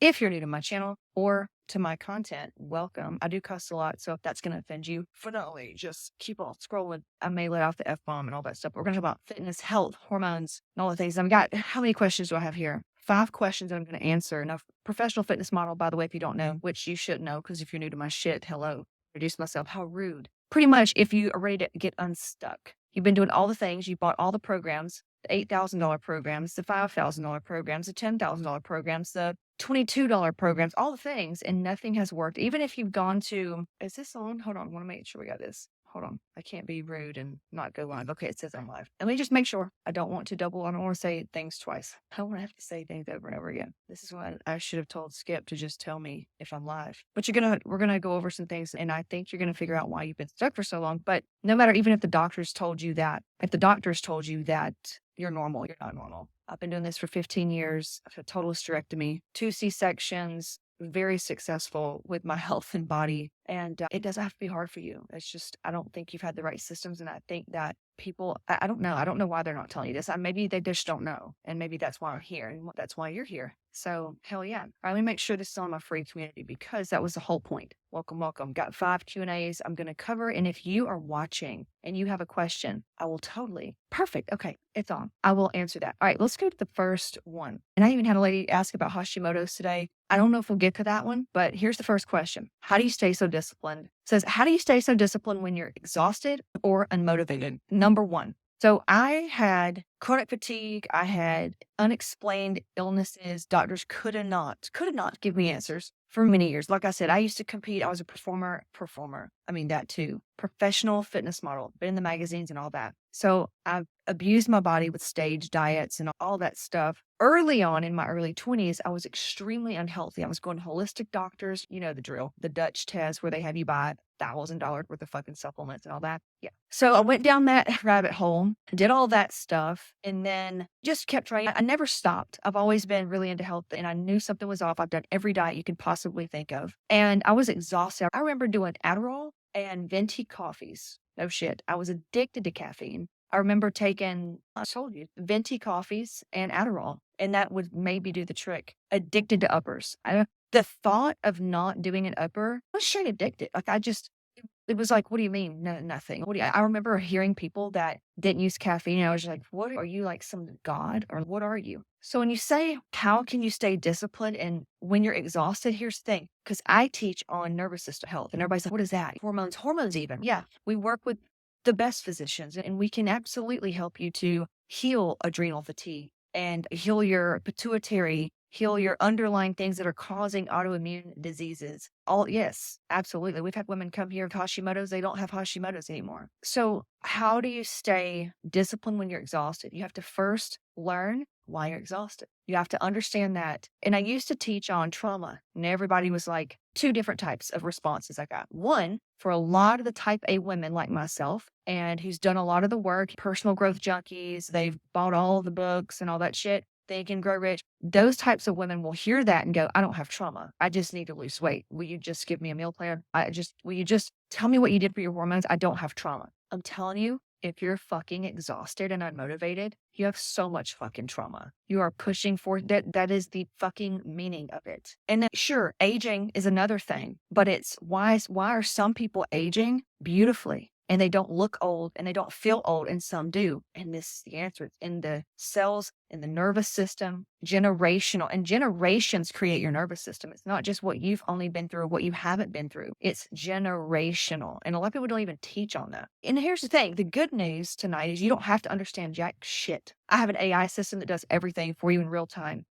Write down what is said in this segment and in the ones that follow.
If you're new to my channel or to my content, welcome. I do cuss a lot, so if that's going to offend you, finally, just keep on scrolling. I may let out the F-bomb and all that stuff. We're going to talk about fitness, health, hormones, and all the things. I've got, how many questions do I have here? 5 questions that I'm going to answer. And a professional fitness model, by the way, if you don't know, which you should know, because if you're new to my shit, hello, introduce myself. How rude. Pretty much, if you are ready to get unstuck, you've been doing all the things, you bought all the programs, the $8,000 programs, the $5,000 programs, the $10,000 programs, the $22 programs, all the things, and nothing has worked. Even if you've gone to, is this on? Hold on, I want to make sure we got this. Hold on. I can't be rude and not go live. Okay, it says I'm live. Let me just make sure. I don't want to double. I don't want to say things twice. I don't want to have to say things over and over again. This is why I should have told Skip to just tell me if I'm live. But we're gonna go over some things, and I think you're gonna figure out why you've been stuck for so long. But no matter, even if the doctors told you that, you're normal, you're not normal. I've been doing this for 15 years. I've had total hysterectomy, 2 C-sections, very successful with my health and body. And it doesn't have to be hard for you. It's just, I don't think you've had the right systems. And I think that people, I don't know. I don't know why they're not telling you this. Maybe they just don't know. And maybe that's why I'm here. And that's why you're here. So hell yeah. All right, let me make sure this is on my free community, because that was the whole point. Welcome, welcome. Got 5 Q&As I'm going to cover. And if you are watching and you have a question, I will totally. Perfect. Okay, it's on. I will answer that. All right, let's go to the first one. And I even had a lady ask about Hashimoto's today. I don't know if we'll get to that one, but here's the first question. How do you stay so disciplined? It says, how do you stay so disciplined when you're exhausted or unmotivated? Number 1. So I had chronic fatigue. I had unexplained illnesses. Doctors could not give me answers for many years. Like I said, I used to compete. I was a performer. I mean, that too. Professional fitness model, been in the magazines and all that. So I've abused my body with stage diets and all that stuff. Early on in my early 20s, I was extremely unhealthy. I was going to holistic doctors. You know the drill, the Dutch test where they have you buy $1,000 worth of fucking supplements and all that. Yeah. So I went down that rabbit hole, did all that stuff, and then just kept trying. I never stopped. I've always been really into health, and I knew something was off. I've done every diet you can possibly think of. And I was exhausted. I remember doing Adderall and venti coffees. No shit. I was addicted to caffeine. I remember taking, I told you, venti coffees and Adderall, and that would maybe do the trick. Addicted to uppers. The thought of not doing an upper, I was straight addicted. Like it was like, what do you mean? No, nothing. I remember hearing people that didn't use caffeine. And I was like, what are you, like some god, or what are you? So when you say, how can you stay disciplined and when you're exhausted, here's the thing, because I teach on nervous system health and everybody's like, what is that? Hormones even. Yeah. We work with the best physicians, and we can absolutely help you to heal adrenal fatigue and heal your pituitary, heal your underlying things that are causing autoimmune diseases. Yes, absolutely. We've had women come here with Hashimoto's. They don't have Hashimoto's anymore. So how do you stay disciplined when you're exhausted? You have to first learn why you're exhausted. You have to understand that. And I used to teach on trauma, and everybody was like 2 different types of responses I got. One, for a lot of the type A women like myself, and who's done a lot of the work, personal growth junkies, they've bought all the books and all that shit. Think and Grow Rich. Those types of women will hear that and go, I don't have trauma. I just need to lose weight. Will you just give me a meal plan? Will you just tell me what you did for your hormones? I don't have trauma. I'm telling you, if you're fucking exhausted and unmotivated, you have so much fucking trauma. You are pushing for that. That is the fucking meaning of it. And then, sure, aging is another thing, but it's why are some people aging beautifully? And they don't look old and they don't feel old, and some do. And this is the answer. It's in the cells, in the nervous system, generational. And generations create your nervous system. It's not just what you've only been through or what you haven't been through. It's generational. And a lot of people don't even teach on that. And here's the thing. The good news tonight is you don't have to understand jack shit. I have an AI system that does everything for you in real time.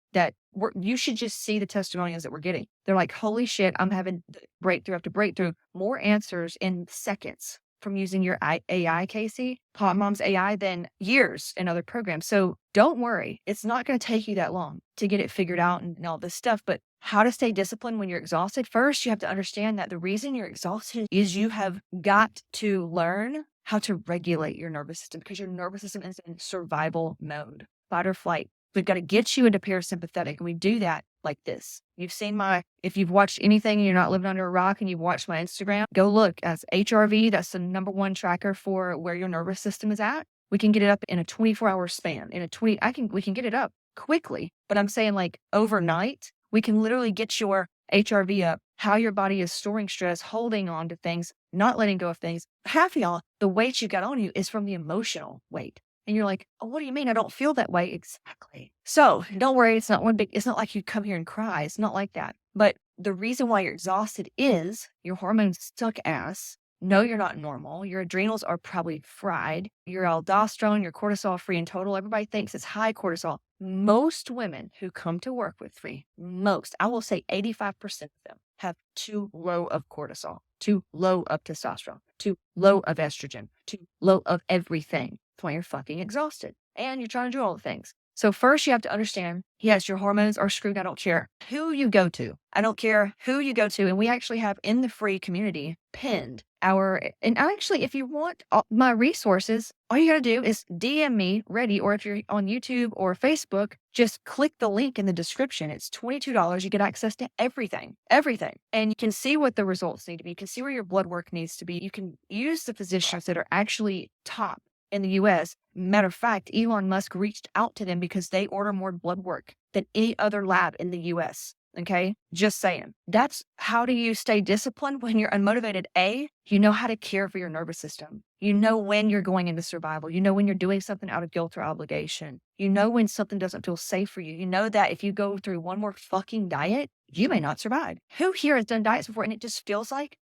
You should just see the testimonials that we're getting. They're like, holy shit, I'm having breakthrough after breakthrough, more answers in seconds from using your AI, Casey, Hot Mom's AI, than years in other programs. So don't worry. It's not going to take you that long to get it figured out and all this stuff. But how to stay disciplined when you're exhausted? First, you have to understand that the reason you're exhausted is you have got to learn how to regulate your nervous system, because your nervous system is in survival mode, fight or flight. We've got to get you into parasympathetic, and we do that like this. If you've watched anything and you're not living under a rock and you've watched my Instagram, go look. As HRV, that's the #1 tracker for where your nervous system is at. We can get it up in a 24-hour span. We can get it up quickly, but I'm saying like overnight, We can literally get your HRV up, how your body is storing stress, holding on to things, not letting go of things. Half of y'all, the weight you got on you is from the emotional weight. And you're like, oh, what do you mean? I don't feel that way. Exactly. So don't worry. It's not like you come here and cry. It's not like that. But the reason why you're exhausted is your hormones suck ass. No, you're not normal. Your adrenals are probably fried. Your aldosterone, your cortisol free in total. Everybody thinks it's high cortisol. Most women who come to work with me, I will say 85% of them have too low of cortisol, too low of testosterone, too low of estrogen, too low of everything. That's why you're fucking exhausted and you're trying to do all the things. So first you have to understand, yes, your hormones are screwed. I don't care who you go to. I don't care who you go to. And we actually have in the free community pinned and actually, if you want my resources, all you got to do is DM me ready. Or if you're on YouTube or Facebook, just click the link in the description. It's $22. You get access to everything. And you can see what the results need to be. You can see where your blood work needs to be. You can use the physicians that are actually top in the US. Matter of fact, Elon Musk reached out to them because they order more blood work than any other lab in the US. Okay. Just saying. That's how do you stay disciplined when you're unmotivated? You know how to care for your nervous system. You know when you're going into survival. You know when you're doing something out of guilt or obligation. You know when something doesn't feel safe for you. You know that if you go through one more fucking diet, you may not survive. Who here has done diets before and it just feels like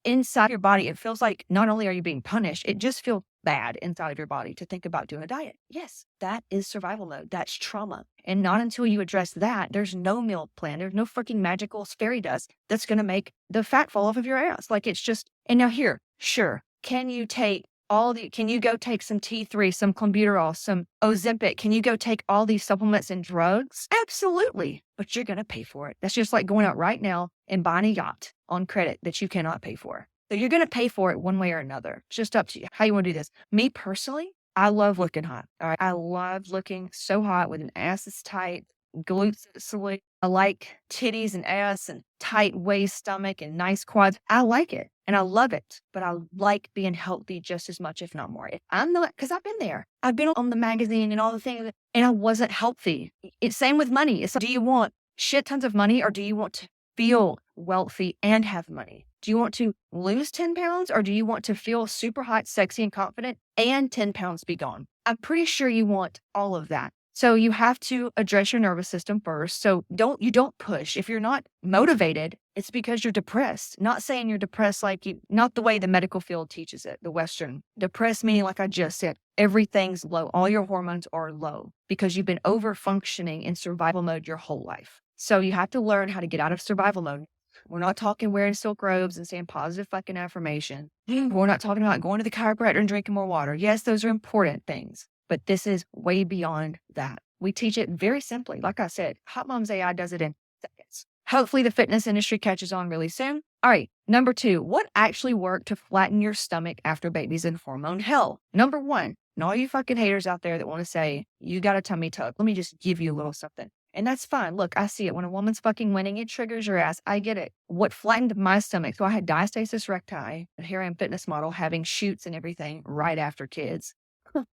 inside your body, it feels like not only are you being punished, it just feels bad inside of your body to think about doing a diet. Yes, that is survival mode. That's trauma. And not until you address that, there's no meal plan. There's no freaking magical fairy dust that's going to make the fat fall off of your ass. Like it's just, and now here, sure. Can you go take some T3, some clenbuterol, some Ozempic? Can you go take all these supplements and drugs? Absolutely. But you're going to pay for it. That's just like going out right now and buying a yacht on credit that you cannot pay for. So you're going to pay for it one way or another. It's just up to you how you want to do this. Me personally, I love looking hot. All right. I love looking so hot with an ass that's tight, glutes sleek. I like titties and ass and tight waist, stomach and nice quads. I like it and I love it, but I like being healthy just as much, if not more. If I'm not, because I've been there. I've been on the magazine and all the things and I wasn't healthy. It's same with money. It's like, do you want shit tons of money or do you want to feel wealthy and have money? Do you want to lose 10 pounds or do you want to feel super hot, sexy, and confident and 10 pounds be gone? I'm pretty sure you want all of that. So you have to address your nervous system first. So you don't push. If you're not motivated, it's because you're depressed. Not saying you're depressed not the way the medical field teaches it, the Western. Depressed meaning, like I just said, everything's low. All your hormones are low because you've been over functioning in survival mode your whole life. So you have to learn how to get out of survival mode. We're not talking wearing silk robes and saying positive fucking affirmation. We're not talking about going to the chiropractor and drinking more water. Yes, those are important things, but this is way beyond that. We teach it very simply. Like I said, Hot Moms AI does it in seconds. Hopefully the fitness industry catches on really soon. All right. Number 2, what actually worked to flatten your stomach after babies in hormone hell? Number 1, and all you fucking haters out there that want to say, you got a tummy tuck, let me just give you a little something. And that's fine. Look, I see it. When a woman's fucking winning, it triggers your ass. I get it. What flattened my stomach? So I had diastasis recti, and here I am fitness model having shoots and everything right after kids.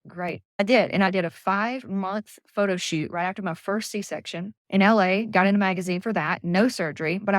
Great. I did. And I did a 5-month photo shoot right after my first C-section in LA, got in a magazine for that. No surgery, but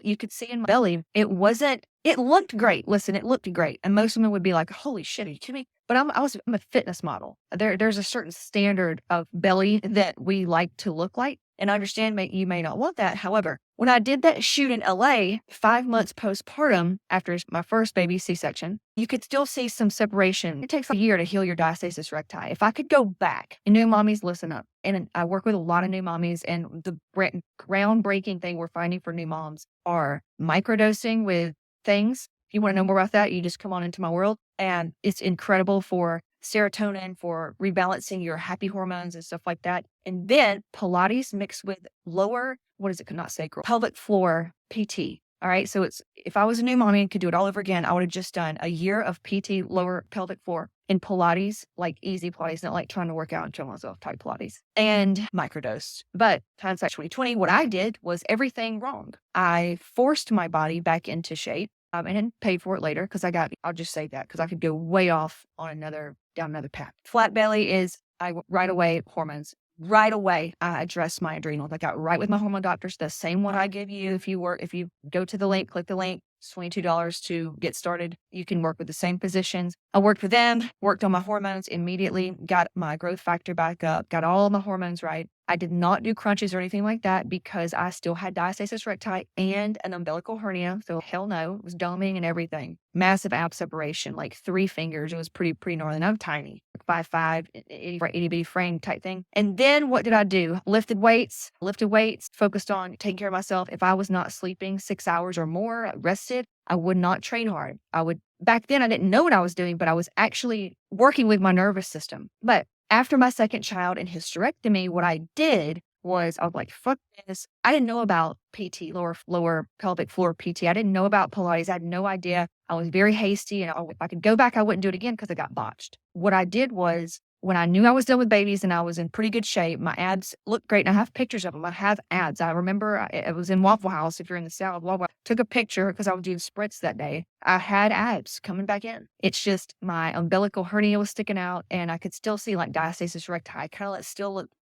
you could see in my belly, it looked great. Listen, it looked great. And most women would be like, holy shit, are you kidding me? But I'm a fitness model. There's a certain standard of belly that we like to look like. And I understand you may not want that. However, when I did that shoot in LA, 5 months postpartum after my first baby C-section, you could still see some separation. It takes a year to heal your diastasis recti. If I could go back, and new mommies, listen up. And I work with a lot of new mommies, and the groundbreaking thing we're finding for new moms are microdosing with things. If you want to know more about that, you just come on into my world. And it's incredible for serotonin, for rebalancing your happy hormones and stuff like that. And then Pilates mixed with lower, not sacral, pelvic floor PT. All right. So if I was a new mommy and could do it all over again, I would have just done a year of PT, lower pelvic floor, in Pilates, like easy Pilates, not like trying to work out and kill myself type Pilates, and microdosed. But hindsight 2020, what I did was everything wrong. I forced my body back into shape. And then paid for it later because I'll just say that because I could go way off on down another path. Flat belly is right away hormones. right away, I addressed my adrenals. I got right with my hormone doctors, the same one I give you. If you go to the link, click the link, it's $22 to get started. You can work with the same physicians. I worked with them, worked on my hormones immediately, got my growth factor back up, got all of my hormones right. I did not do crunches or anything like that because I still had diastasis recti and an umbilical hernia. So hell no, it was doming and everything. Massive ab separation, like 3 fingers. It was pretty gnarly. And I'm tiny, 5'5", itty bitty frame type thing. And then what did I do? Lifted weights, focused on taking care of myself. If I was not sleeping 6 hours or more, rested, I would not train hard. Back then I didn't know what I was doing, but I was actually working with my nervous system. But after my second child and hysterectomy, what I did was I was like, fuck this. I didn't know about PT, lower pelvic floor PT. I didn't know about Pilates. I had no idea. I was very hasty. And if I could go back, I wouldn't do it again because it got botched. What I did was when I knew I was done with babies and I was in pretty good shape, my abs looked great. And I have pictures of them. I have abs. I remember I was in Waffle House. If you're in the South, Waffle, took a picture because I was doing sprints that day. I had abs coming back in. It's just my umbilical hernia was sticking out and I could still see like diastasis recti,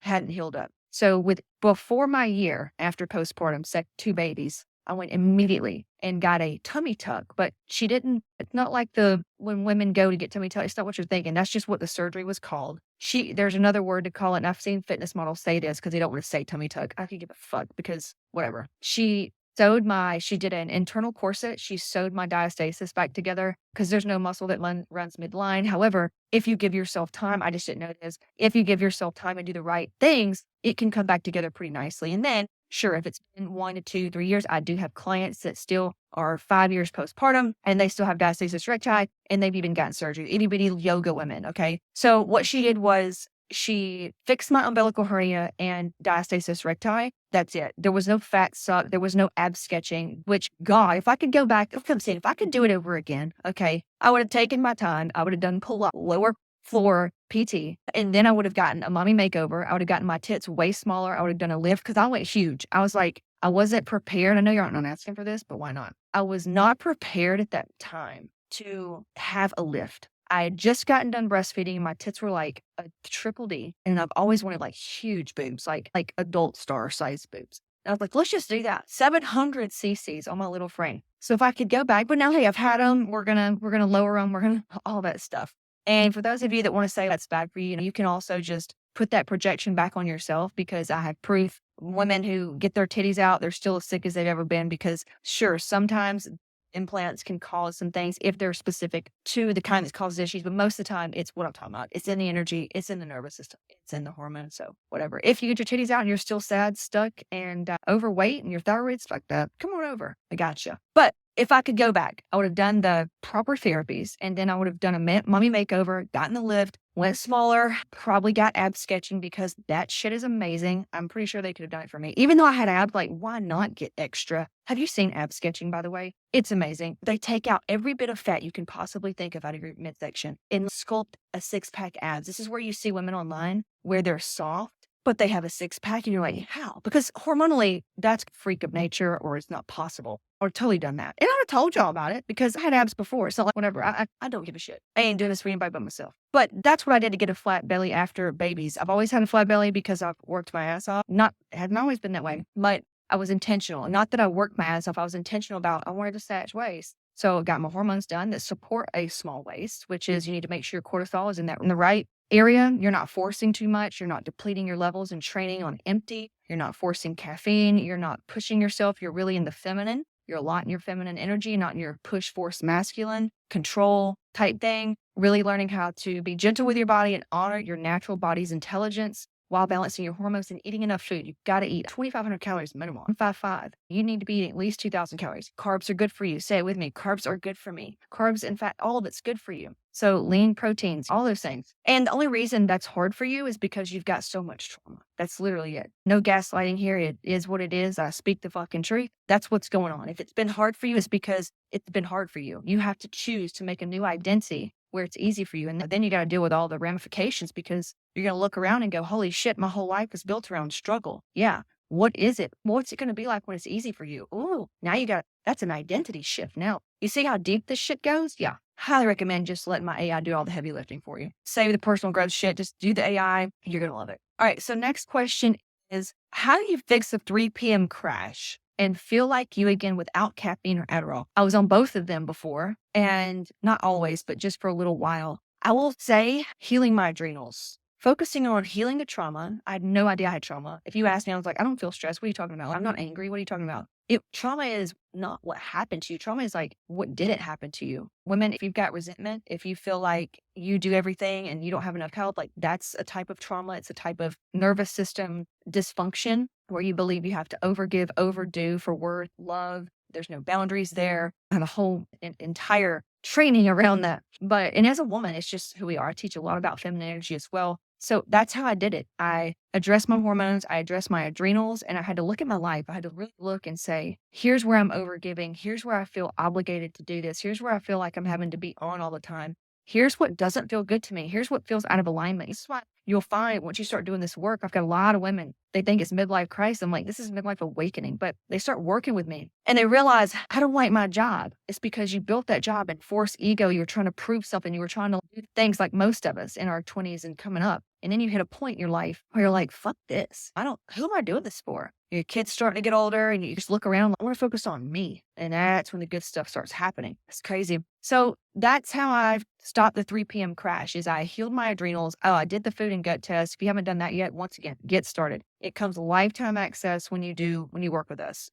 hadn't healed up. So before my year after postpartum, 2 babies, I went immediately and got a tummy tuck, but it's not like when women go to get tummy tuck, it's not what you're thinking. That's just what the surgery was called. There's another word to call it. And I've seen fitness models say this because they don't want to say tummy tuck. I could give a fuck because whatever. She did an internal corset. She sewed my diastasis back together because there's no muscle that runs midline. However, if you give yourself time, I just didn't know this. If you give yourself time and do the right things, it can come back together pretty nicely. And then, sure, if it's been 1 to 2, 3 years, I do have clients that still are 5 years postpartum and they still have diastasis recti and they've even gotten surgery. Itty bitty yoga women. Okay. So what she did was she fixed my umbilical hernia and diastasis recti. That's it. There was no fat suck. There was no ab sketching, which God, if I could go back, if I could do it over again, okay, I would have taken my time. I would have done pull-up, lower floor PT, and then I would have gotten a mommy makeover. I would have gotten my tits way smaller. I would have done a lift because I went huge. I was like, I wasn't prepared. I know you aren't not asking for this, but why not? I was not prepared at that time to have a lift. I had just gotten done breastfeeding and my tits were like a triple D. And I've always wanted like huge boobs, like adult star size boobs. And I was like, let's just do that. 700 cc's on my little frame. So if I could go back, but now, hey, I've had them. We're going to lower them. We're going to all that stuff. And for those of you that want to say that's bad for you, you can also just put that projection back on yourself because I have proof. Women who get their titties out, they're still as sick as they've ever been because sure, sometimes implants can cause some things if they're specific to the kind that causes issues. But most of the time, it's what I'm talking about. It's in the energy. It's in the nervous system. It's in the hormones. So whatever. If you get your titties out and you're still sad, stuck, and overweight and your thyroid's fucked up, come on over. I gotcha. But if I could go back, I would have done the proper therapies and then I would have done a mommy makeover, gotten the lift, went smaller, probably got ab sketching because that shit is amazing. I'm pretty sure they could have done it for me. Even though I had abs, like, why not get extra? Have you seen ab sketching, by the way? It's amazing. They take out every bit of fat you can possibly think of out of your midsection and sculpt a 6-pack abs. This is where you see women online where they're soft, but they have a 6-pack and you're like, how? Because hormonally, that's a freak of nature or it's not possible. Or totally done that. And I would have told y'all about it because I had abs before. So like whatever, I don't give a shit. I ain't doing this for anybody but myself. But that's what I did to get a flat belly after babies. I've always had a flat belly because I've worked my ass off. Hadn't always been that way, but I was intentional. Not that I worked my ass off. I was intentional about, I wanted a snatch waist. So I got my hormones done that support a small waist, which is you need to make sure your cortisol is in the right area. You're not forcing too much. You're not depleting your levels and training on empty. You're not forcing caffeine. You're not pushing yourself. You're really in the feminine. You're a lot in your feminine energy, not in your push force masculine control type thing. Really learning how to be gentle with your body and honor your natural body's intelligence while balancing your hormones and eating enough food. You've got to eat 2,500 calories minimum. I'm 5'5". You need to be eating at least 2,000 calories. Carbs are good for you. Say it with me. Carbs are good for me. Carbs, in fact, all of it's good for you. So lean proteins, all those things. And the only reason that's hard for you is because you've got so much trauma. That's literally it. No gaslighting here. It is what it is. I speak the fucking truth. That's what's going on. If it's been hard for you, it's because it's been hard for you. You have to choose to make a new identity where it's easy for you. And then you got to deal with all the ramifications because you're going to look around and go, holy shit, my whole life is built around struggle. Yeah. What is it? What's it going to be like when it's easy for you? Ooh, now that's an identity shift. Now, you see how deep this shit goes? Yeah. highly recommend just letting my AI do all the heavy lifting for you. Save the personal growth shit. Just do the AI. You're going to love it. All right. So next question is, how do you fix a 3 p.m. crash and feel like you again without caffeine or Adderall? I was on both of them before, and not always, but just for a little while. I will say healing my adrenals. Focusing on healing the trauma. I had no idea I had trauma. If you asked me, I was like, I don't feel stressed. What are you talking about? I'm not angry. What are you talking about? Trauma is not what happened to you. Trauma is like, what didn't happen to you? Women, if you've got resentment, if you feel like you do everything and you don't have enough help, like that's a type of trauma. It's a type of nervous system dysfunction where you believe you have to overgive, overdo for worth, love. There's no boundaries there. I have a whole entire training around that. And as a woman, it's just who we are. I teach a lot about feminine energy as well. So that's how I did it. I addressed my hormones, I addressed my adrenals, and I had to look at my life. I had to really look and say, here's where I'm overgiving. Here's where I feel obligated to do this. Here's where I feel like I'm having to be on all the time. Here's what doesn't feel good to me. Here's what feels out of alignment. This is why you'll find once you start doing this work, I've got a lot of women, they think it's midlife crisis. I'm like, this is midlife awakening, but they start working with me and they realize I don't like my job. It's because you built that job and force ego. You were trying to prove something. You were trying to do things like most of us in our 20s and coming up. And then you hit a point in your life where you're like, fuck this. Who am I doing this for? Your kid's starting to get older and you just look around, like, I want to focus on me. And that's when the good stuff starts happening. It's crazy. So that's how I've stopped the 3 p.m. crash is I healed my adrenals. Oh, I did the food and gut test. If you haven't done that yet, once again, get started. It comes lifetime access when you work with us.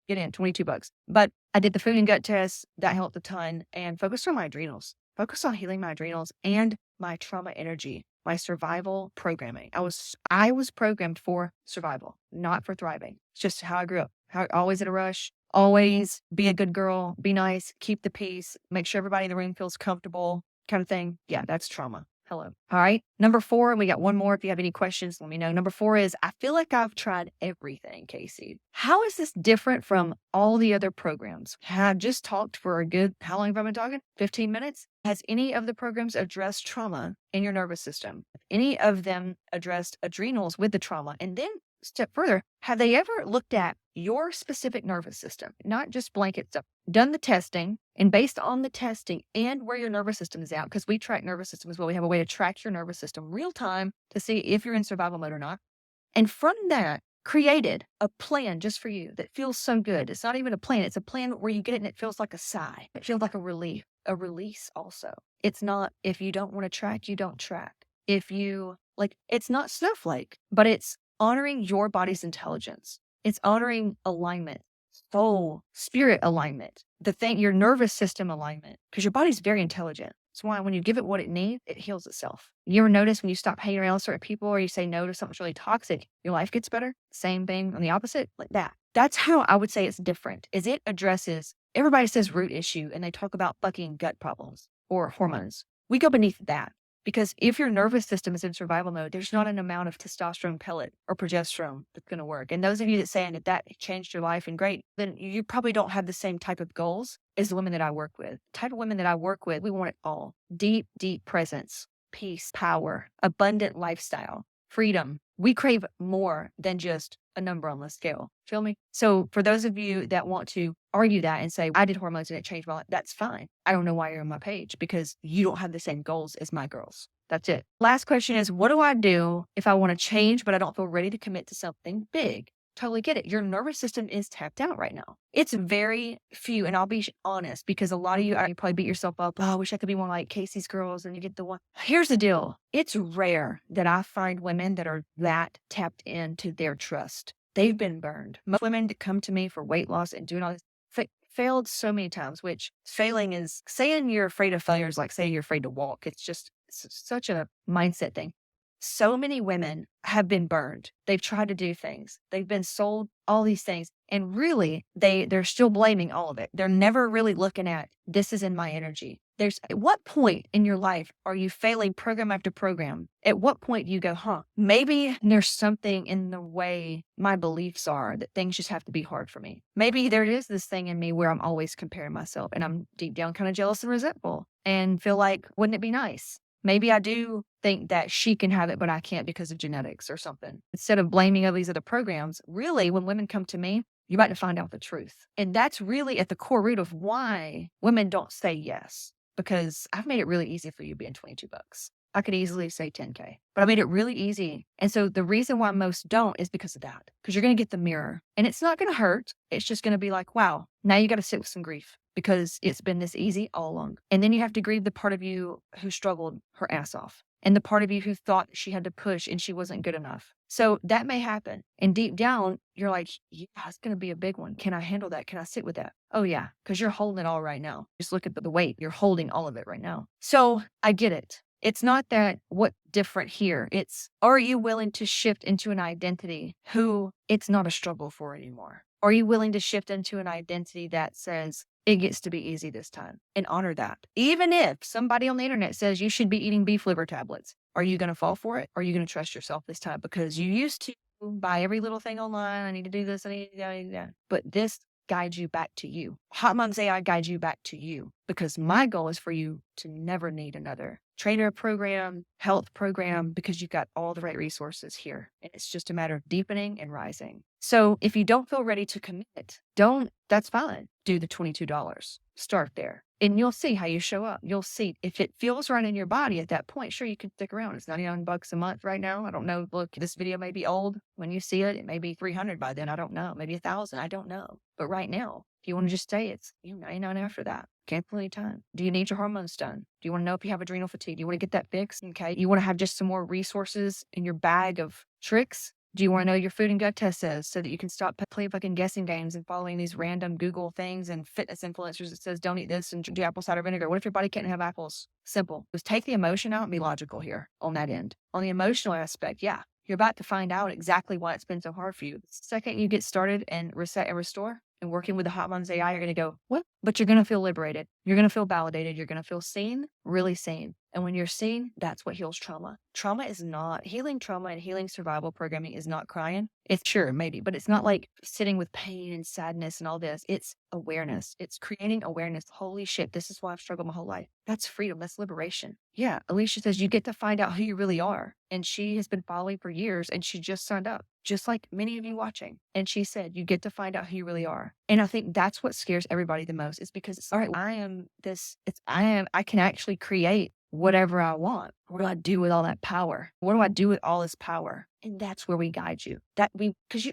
Get in, $22. But I did the food and gut test. That helped a ton and focused on my adrenals. Focus on healing my adrenals and my trauma energy, my survival programming. I was programmed for survival, not for thriving. It's just how I grew up. Always in a rush, always be a good girl, be nice, keep the peace, make sure everybody in the room feels comfortable, kind of thing. Yeah, that's trauma. Hello. All right. Number 4, and we got one more. If you have any questions, let me know. Number 4 is, I feel like I've tried everything, Casey. How is this different from all the other programs? I've just talked for a good, how long have I been talking? 15 minutes? Has any of the programs addressed trauma in your nervous system? Any of them addressed adrenals with the trauma? And then step further, have they ever looked at your specific nervous system, not just blanket stuff, done the testing, and based on the testing and where your nervous system is at, because we track nervous system as well. We have a way to track your nervous system real time to see if you're in survival mode or not. And from that, created a plan just for you that feels so good. It's not even a plan. It's a plan where you get it and it feels like a sigh. It feels like a relief, a release also. It's not, if you don't want to track, you don't track. If you it's not snowflake, but it's honoring your body's intelligence. It's honoring alignment, soul, spirit alignment, your nervous system alignment, because your body's very intelligent. That's why when you give it what it needs, it heals itself. You ever notice when you stop hanging around certain people or you say no to something that's really toxic, your life gets better? Same thing on the opposite, like that. That's how I would say it's different, is it addresses, everybody says root issue and they talk about fucking gut problems or hormones. We go beneath that. Because if your nervous system is in survival mode, there's not an amount of testosterone pellet or progesterone that's going to work. And those of you that say that changed your life and great, then you probably don't have the same type of goals as the women that I work with. The type of women that I work with, we want it all. Deep, deep presence, peace, power, abundant lifestyle, freedom. We crave more than just a number on the scale. Feel me? So for those of you that want to argue that and say, I did hormones and it changed my life, that's fine. I don't know why you're on my page because you don't have the same goals as my girls. That's it. Last question is, what do I do if I want to change, but I don't feel ready to commit to something big? Totally get it. Your nervous system is tapped out right now. It's very few, and I'll be honest, because a lot of you probably beat yourself up. Oh, I wish I could be one like Casey's girls, and you get the one. Here's the deal. It's rare that I find women that are that tapped into their trust. They've been burned. Most women that come to me for weight loss and doing all this failed so many times, which failing is saying you're afraid of failure is like saying you're afraid to walk. It's such a mindset thing. So many women have been burned. They've tried to do things. They've been sold all these things. And really, they're still blaming all of it. They're never really looking at, this is in my energy. At what point in your life are you failing program after program? At what point do you go, maybe there's something in the way my beliefs are that things just have to be hard for me. Maybe there is this thing in me where I'm always comparing myself and I'm deep down kind of jealous and resentful and feel like, wouldn't it be nice? Maybe I do think that she can have it, but I can't because of genetics or something. Instead of blaming all these other programs, really, when women come to me, you're about to find out the truth. And that's really at the core root of why women don't say yes. because I've made it really easy for you being $22. I could easily say 10K, but I made it really easy. And so the reason why most don't is because of that, because you're going to get the mirror and it's not going to hurt. It's just going to be like, wow, now you got to sit with some grief because it's been this easy all along. And then you have to grieve the part of you who struggled her ass off and the part of you who thought she had to push and she wasn't good enough. So that may happen. And deep down, you're like, yeah, it's going to be a big one. Can I handle that? Can I sit with that? Oh, yeah, because you're holding it all right now. Just look at the weight. You're holding all of it right now. So I get it. It's not that what different here. It's, are you willing to shift into an identity who it's not a struggle for anymore? Are you willing to shift into an identity that says it gets to be easy this time and honor that? Even if somebody on the internet says you should be eating beef liver tablets, are you going to fall for it? Or are you going to trust yourself this time? Because you used to buy every little thing online. I need to do this. I need to do that. But this guides you back to you. Hot Moms AI guides you back to you, because my goal is for you to never need another trainer program, health program, because you've got all the right resources here. And it's just a matter of deepening and rising. So if you don't feel ready to commit, that's fine. Do the $22. Start there. And you'll see how you show up. You'll see if it feels right in your body at that point. Sure, you can stick around. It's $99 a month right now. I don't know. Look, this video may be old. When you see it, it may be 300 by then. I don't know. Maybe 1,000. I don't know. But right now, if you want to just stay, it's $99 after that. Cancel any time. Do you need your hormones done? Do you want to know if you have adrenal fatigue? Do you want to get that fixed? Okay. You want to have just some more resources in your bag of tricks? Do you want to know your food and gut test says so that you can stop playing fucking guessing games and following these random Google things and fitness influencers that says don't eat this and do apple cider vinegar? What if your body can't have apples? Simple. Just take the emotion out and be logical here on that end. On the emotional aspect, yeah, you're about to find out exactly why it's been so hard for you. The second you get started and reset and restore and working with the Hot Moms AI, you're going to go, what? But you're going to feel liberated. You're going to feel validated. You're going to feel seen, really seen. And when you're seen, that's what heals trauma. Trauma is not healing trauma, and healing survival programming is not crying. It's sure, maybe, but it's not like sitting with pain and sadness and all this. It's awareness. It's creating awareness. Holy shit, this is why I've struggled my whole life. That's freedom. That's liberation. Yeah. Alicia says you get to find out who you really are. And she has been following for years and she just signed up, just like many of you watching. And she said, you get to find out who you really are. And I think that's what scares everybody the most, is because it's all right. I can actually create whatever I want. What do I do with all that power? What do I do with all this power? And that's where we guide you.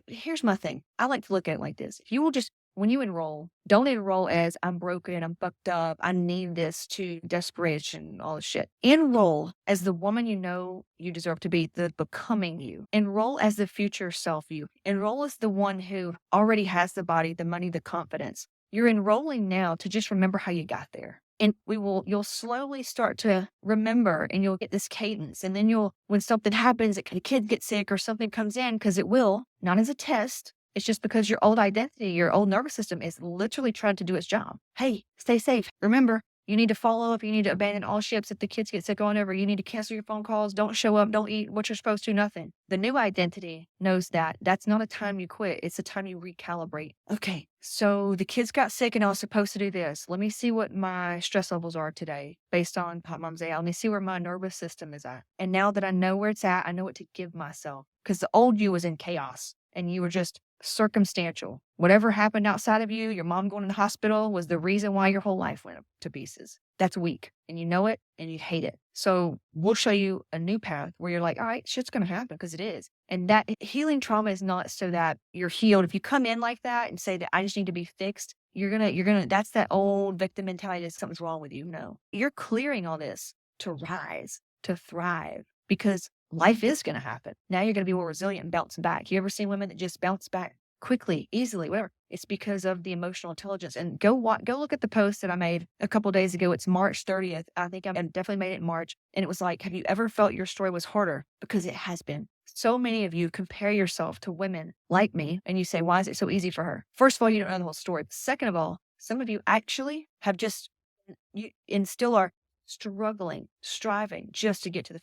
Here's my thing. I like to look at it like this. If you will just, when you enroll, don't enroll as I'm broken, I'm fucked up, I need this, to desperation, all this shit. Enroll as the woman you know you deserve to be, the becoming you. Enroll as the future self you. Enroll as the one who already has the body, the money, the confidence. You're enrolling now to just remember how you got there. And you'll slowly start to remember, and you'll get this cadence. And then when something happens, a kid gets sick or something comes in, because it will, not as a test. It's just because your old identity, your old nervous system is literally trying to do its job. Hey, stay safe. Remember, you need to follow up. You need to abandon all ships. If the kids get sick on over, you need to cancel your phone calls. Don't show up. Don't eat what you're supposed to. Nothing. The new identity knows that that's not a time you quit. It's a time you recalibrate. Okay, so the kids got sick and I was supposed to do this. Let me see what my stress levels are today based on Hot Moms AI. Let me see where my nervous system is at. And now that I know where it's at, I know what to give myself, because the old you was in chaos and you were just circumstantial. Whatever happened outside of you, your mom going to the hospital, was the reason why your whole life went to pieces. That's weak. And you know it and you hate it. So we'll show you a new path where you're like, all right, shit's going to happen, because it is. And that healing trauma is not so that you're healed. If you come in like that and say that I just need to be fixed, that's that old victim mentality that something's wrong with you. No, you're clearing all this to rise, to thrive, because life is going to happen. Now you're going to be more resilient and bouncing back. You ever seen women that just bounce back quickly, easily, whatever? It's because of the emotional intelligence. And go look at the post that I made a couple of days ago. It's March 30th. I think I definitely made it in March. And it was like, have you ever felt your story was harder? Because it has been. So many of you compare yourself to women like me and you say, why is it so easy for her? First of all, you don't know the whole story. Second of all, some of you actually have still are struggling, striving just to get to the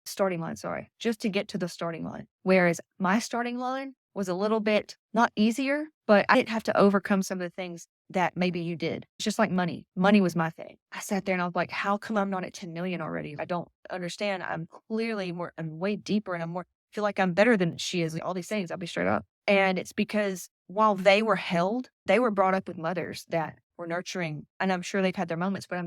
starting line, just to get to the starting line. Whereas my starting line was a little bit not easier, but I didn't have to overcome some of the things that maybe you did. It's just like money. Money was my thing. I sat there and I was like, how come I'm not at 10 million already? I don't understand. I'm way deeper, and feel like I'm better than she is. All these things, I'll be straight up. And it's because while they were held, they were brought up with mothers that were nurturing. And I'm sure they've had their moments, but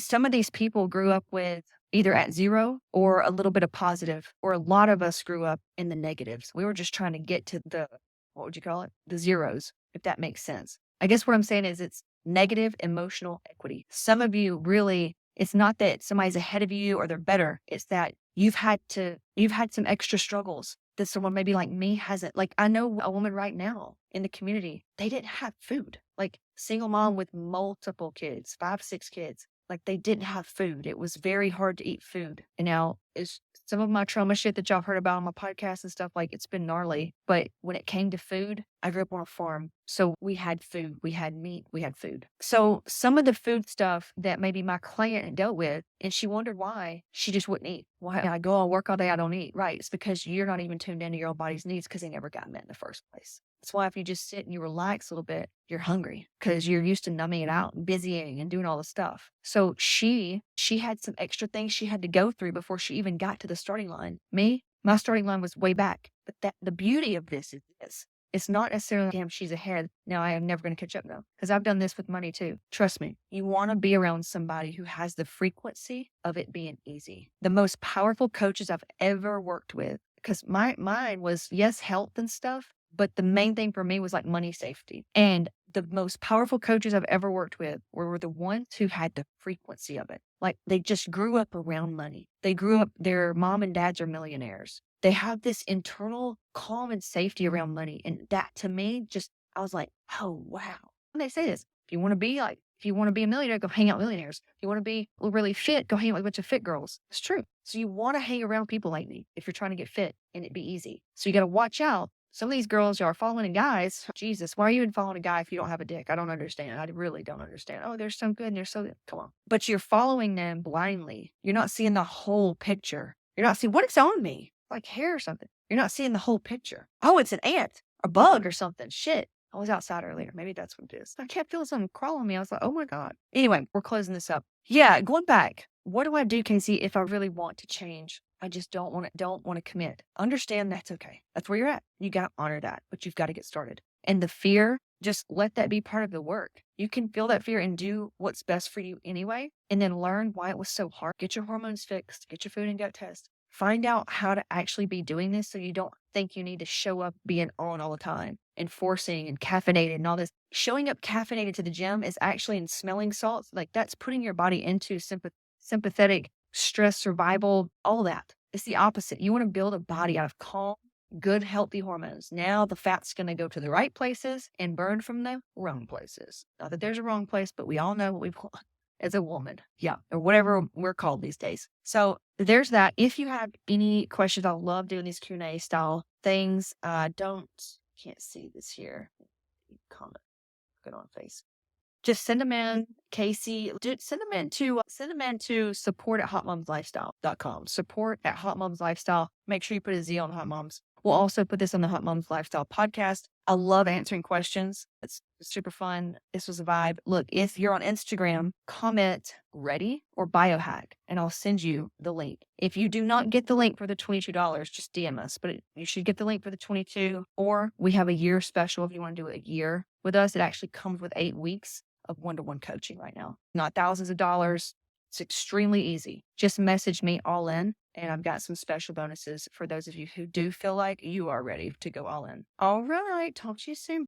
some of these people grew up with either at zero or a little bit of positive, or a lot of us grew up in the negatives. We were just trying to get to the, what would you call it? The zeros, if that makes sense. I guess what I'm saying is it's negative emotional equity. Some of you really, it's not that somebody's ahead of you or they're better. It's that you've had some extra struggles that someone maybe like me hasn't. Like, I know a woman right now in the community, they didn't have food. Like, single mom with multiple kids, 5, 6 kids. Like, they didn't have food. It was very hard to eat food. And now it's some of my trauma shit that y'all heard about on my podcast and stuff, like, it's been gnarly. But when it came to food, I grew up on a farm. So we had food, we had meat, we had food. So some of the food stuff that maybe my client had dealt with, and she wondered why she just wouldn't eat. Why I go on work all day, I don't eat. Right. It's because you're not even tuned into your own body's needs because they never got met in the first place. That's why if you just sit and you relax a little bit, you're hungry because you're used to numbing it out and busying and doing all the stuff. So she had some extra things she had to go through before she even got to the starting line. Me, my starting line was way back. But the beauty of this is this. It's not necessarily, damn, she's ahead. No, I am never going to catch up now because I've done this with money too. Trust me, you want to be around somebody who has the frequency of it being easy. The most powerful coaches I've ever worked with, because mine was, yes, health and stuff, but the main thing for me was like money safety. And the most powerful coaches I've ever worked with were the ones who had the frequency of it. Like, they just grew up around money. They grew up, their mom and dads are millionaires. They have this internal calm and safety around money. And that to me, I was like, oh, wow. And they say this, if you want to be a millionaire, go hang out with millionaires. If you want to be really fit, go hang out with a bunch of fit girls. It's true. So you want to hang around people like me if you're trying to get fit and it be easy. So you got to watch out. Some of these girls are following guys. Jesus, why are you even following a guy if you don't have a dick? I don't understand. I really don't understand. Oh, they're so good and they're so good. Come on. But you're following them blindly. You're not seeing the whole picture. You're not seeing what is on me, like hair or something. You're not seeing the whole picture. Oh, it's an ant, a bug or something. Shit. I was outside earlier. Maybe that's what it is. I kept feeling something crawl on me. I was like, oh my God. Anyway, we're closing this up. Yeah, going back. What do I do, Casey, if I really want to change? I just don't want to commit. Understand that's okay. That's where you're at. You got to honor that, but you've got to get started. And the fear, just let that be part of the work. You can feel that fear and do what's best for you anyway, and then learn why it was so hard. Get your hormones fixed. Get your food and gut test. Find out how to actually be doing this so you don't think you need to show up being on all the time and forcing and caffeinated and all this. Showing up caffeinated to the gym is actually in smelling salts. Like, that's putting your body into sympathetic stress, survival, all that. It's the opposite. You want to build a body out of calm, good, healthy hormones. Now the fat's going to go to the right places and burn from the wrong places. Not that there's a wrong place, but we all know what we want as a woman. Yeah. Or whatever we're called these days. So there's that. If you have any questions, I love doing these Q&A style things. Can't see this here. Comment. Good on face. Just send them in, Casey. Send them in to support@hotmomslifestyle.com. Support@hotmomslifestyle. Make sure you put a Z on Hot Moms. We'll also put this on the Hot Moms Lifestyle podcast. I love answering questions. It's super fun. This was a vibe. Look, if you're on Instagram, comment ready or biohack, and I'll send you the link. If you do not get the link for the $22, just DM us, but you should get the link for the 22, or we have a year special if you want to do a year with us. It actually comes with 8 weeks of one-to-one coaching right now. Not thousands of dollars. It's extremely easy. Just message me all in, and I've got some special bonuses for those of you who do feel like you are ready to go all in. All right. Talk to you soon.